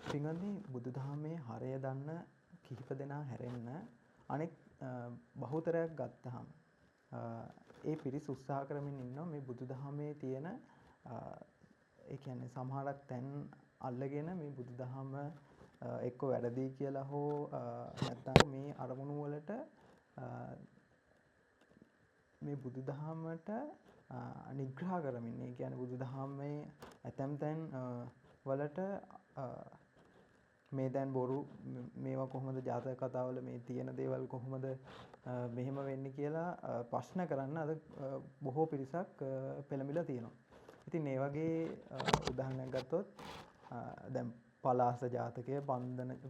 පින්වත්නි බුදුදහමේ හරය දන්න කිහිප දෙනා හැරෙන්න අනෙක් බහුතරයක් ගත්තහම ඒ පිරිස උත්සාහ කරමින් ඉන්නවා මේ බුදුදහමේ තියෙන ඒ කියන්නේ සමහරක් තැන් අල්ලගෙන මේ බුදුදහම එක්ක වැරදි කියලා හෝ නැත්නම් මේ අරමුණු වලට මේ බුදුදහමට නිග්‍රහ කරමින් ඒ කියන්නේ බුදුදහමේ ඇතැම් තැන් වලට මේ දැන් බොරු මේවා කොහොමද ජාතක කතාවල මේ තියෙන දේවල් කොහොමද මෙහෙම වෙන්නේ කියලා ප්‍රශ්න කරන්න අද බොහෝ පිරිසක් පෙළඹිලා තියෙනවා. ඉතින් මේ වගේ උදාහරණයක් ගත්තොත් දැන් පලාස ජාතකය,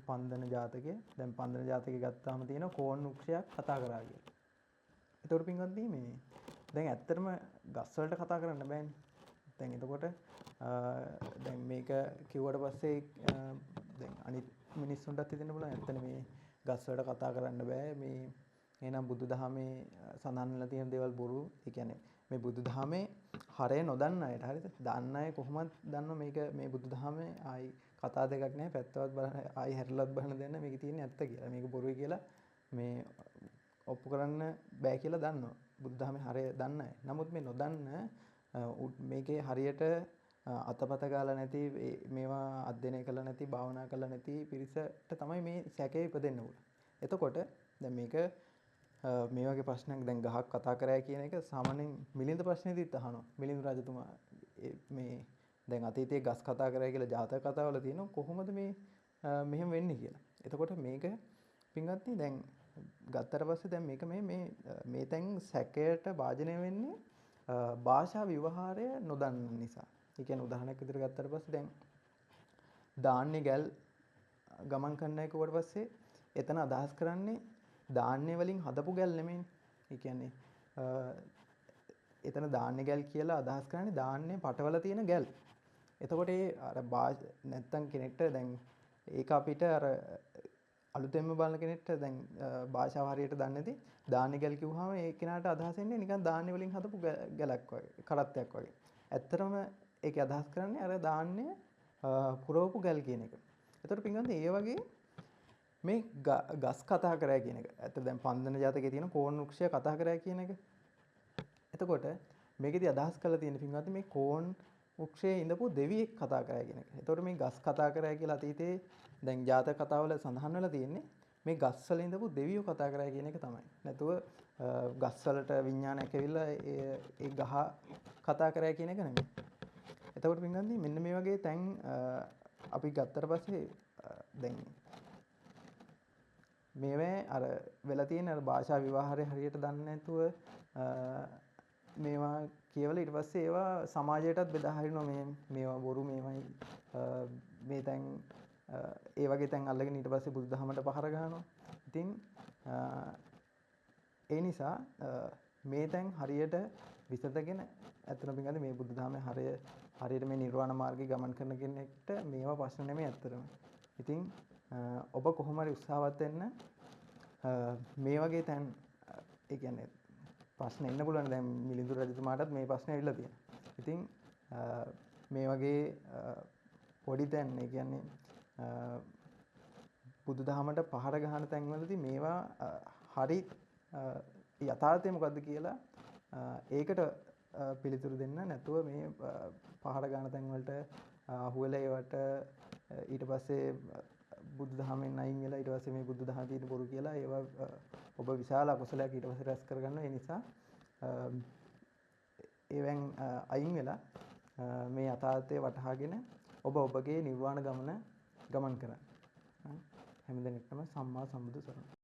පන්දන ජාතකය, දැන් පන්දන ජාතකය ගත්තාම තියෙන කෝන් වෘක්ෂයක් කතා කරා කියලා. ඒතකොට පින්වත්නි මේ දැන් ඇත්තටම ගස් වලට කතා කරන්න බෑනේ. දැන් එතකොට දැන් මේක කිව්වට පස්සේ දැන් අනිත් මිනිස්සුන්ටත් හිතෙන්න පුළුවන් ඇත්තනේ මේ ගස් වලට කතා කරන්න බෑ මේ එහෙනම් බුදුදහමේ සඳහන් වෙලා තියෙන දේවල් බොරු. ඒ කියන්නේ මේ බුදුදහමේ හරය නොදන්න අයට හරිද? දන්න අය කොහොමද දන්නව මේක මේ බුදුදහමේ ආයි කතා දෙකක් නැහැ පැත්තවත් බලන්න ආයි හැරිලත් බලන්න දෙන්න මේකේ තියෙන්නේ ඇත්ත කියලා. මේක බොරුයි කියලා මේ ඔප්පු කරන්න බෑ කියලා දන්නවා. බුදුදහමේ හරය දන්න අය. නමුත් මේ නොදන්න මේකේ හරියට අතපත ගාලා නැති මේවා අධ්‍යයනය කරලා නැති භාවනා කරලා නැති පිරිසට තමයි මේ සැකේ ඉපදෙන්න උන. එතකොට දැන් මේක මේ වගේ ප්‍රශ්නයක් දැන් ගහක් කතා කරෑ කියන එක සාමාන්‍යයෙන් මිලින්ද ප්‍රශ්නේදීත් අහනවා. මිලින්ද රජතුමා මේ දැන් අතීතයේ ගස් කතා කරෑ කියලා ජාතක කතාවල තියෙනවා කොහොමද මේ මෙහෙම වෙන්නේ කියලා. එතකොට මේක පින්වත්නි දැන් ගත්තට පස්සේ දැන් මේක මේ තැන් සැකයට භාජනය වෙන්නේ භාෂා විවහාරය නොදන්න නිසා. ඒ කියන්නේ උදාහරණයක් විදිහට ගත්තට පස්සේ දැන් ධාන්‍ය ගැල් ගමන් කරන්න යනකොට පස්සේ එතන අදහස් කරන්නේ ධාන්‍ය වලින් හදපු ගැල් නෙමෙයි. ඒ කියන්නේ එතන ධාන්‍ය ගැල් කියලා අදහස් කරන්නේ ධාන්‍ය පටවල තියෙන ගැල්. එතකොට ඒ අර නැත්තම් කෙනෙක්ට දැන් ඒක අපිට අර අලුතෙන්ම බලන කෙනෙක්ට දැන් භාෂාව හරියට දන්නේ නැති ධාන්‍ය ගැල් කිව්වහම ඒ කෙනාට අදහස් එන්නේ නිකන් ධාන්‍ය වලින් හදපු ගැලක් වගේ, කරත්තයක් වගේ. ඇත්තටම ඒකේ අදහස් කරන්නේ අර ධාන්‍ය පුරවපු ගැල් කියන එක. එතකොට පින්වත්නි ඒ වගේ මේ ගස් කතා කරා කියන එක. ඇත්ත දැන් පන්දන ජාතකයේ තියෙන කෝන් වෘක්ෂය කතා කරා කියන එක. එතකොට මේකෙදි අදහස් කරලා තියෙන පින්වත්නි මේ කෝන් වෘක්ෂයේ ඉඳපු දෙවියෙක් කතා කරා කියන එක. එතකොට මේ ගස් කතා කරා කියලා අතීතේ දැන් ජාතක කතාවල සඳහන් වෙලා තියෙන්නේ මේ ගස් වල ඉඳපු දෙවියෝ කතා කරා කියන එක තමයි. නැතුව ගස් වලට විඥානයක් ඇවිල්ලා ඒ ගහ කතා කරා කියන එක නෙමෙයි. එතකොට පින්වත්නි මෙන්න මේ වගේ තැන් අපි ගත්තට පස්සේ දැන් මේවේ අර වෙලා තියෙන අර භාෂා විවහාරය හරියට දන්නේ නැතුව මේවා කියවලා ඊට පස්සේ ඒවා සමාජයටත් බෙදා හරිනවා මේවා බොරු මේවයි මේ තැන් ඒ වගේ තැන් අල්ලගෙන ඊට පස්සේ බුදුදහමට පහර ගහනවා. ඉතින් ඒ නිසා මේ තැන් හරියට විසඳගෙන ඇත්තටම පින්වත්නි මේ බුදුදහමේ හරියට මේ නිර්වාණ මාර්ගයේ ගමන් කරන කෙනෙක්ට මේවා ප්‍රශ්න නෙමෙයි ඇත්තටම. ඉතින් ඔබ කොහොම හරි උත්සාහවත් වෙන්න මේ වගේ තැන් ඒ කියන්නේ ප්‍රශ්න එන්න පුළුවන් දැන් මිලිඳු රජතුමාටත් මේ ප්‍රශ්නේ ඇවිල්ලා තියෙනවා. ඉතින් මේ වගේ පොඩි තැන් ඒ කියන්නේ බුදුදහමට පහර ගහන තැන්වලදී මේවා හරි යථාර්ථය මොකද්ද කියලා ඒකට පිළිතුරු දෙන්න නැතුව මේ පහර ගන්න තැන් වලට අහුවෙලා ඒවට ඊට පස්සේ බුදුදහමෙන් අයින් වෙලා ඊට පස්සේ මේ බුදුදහම තියෙන බොරු කියලා ඒවා ඔබ විශාල අකුසලයක් ඊට පස්සේ රැස් කරගන්නවා. ඒ නිසා ඒවෙන් අයින් වෙලා මේ යථාර්ථය වටහාගෙන ඔබ ඔබගේ නිර්වාණ ගමන ගමන් කරන්න. හැමදෙනෙක්ටම සම්මා සම්බුදු සරණයි.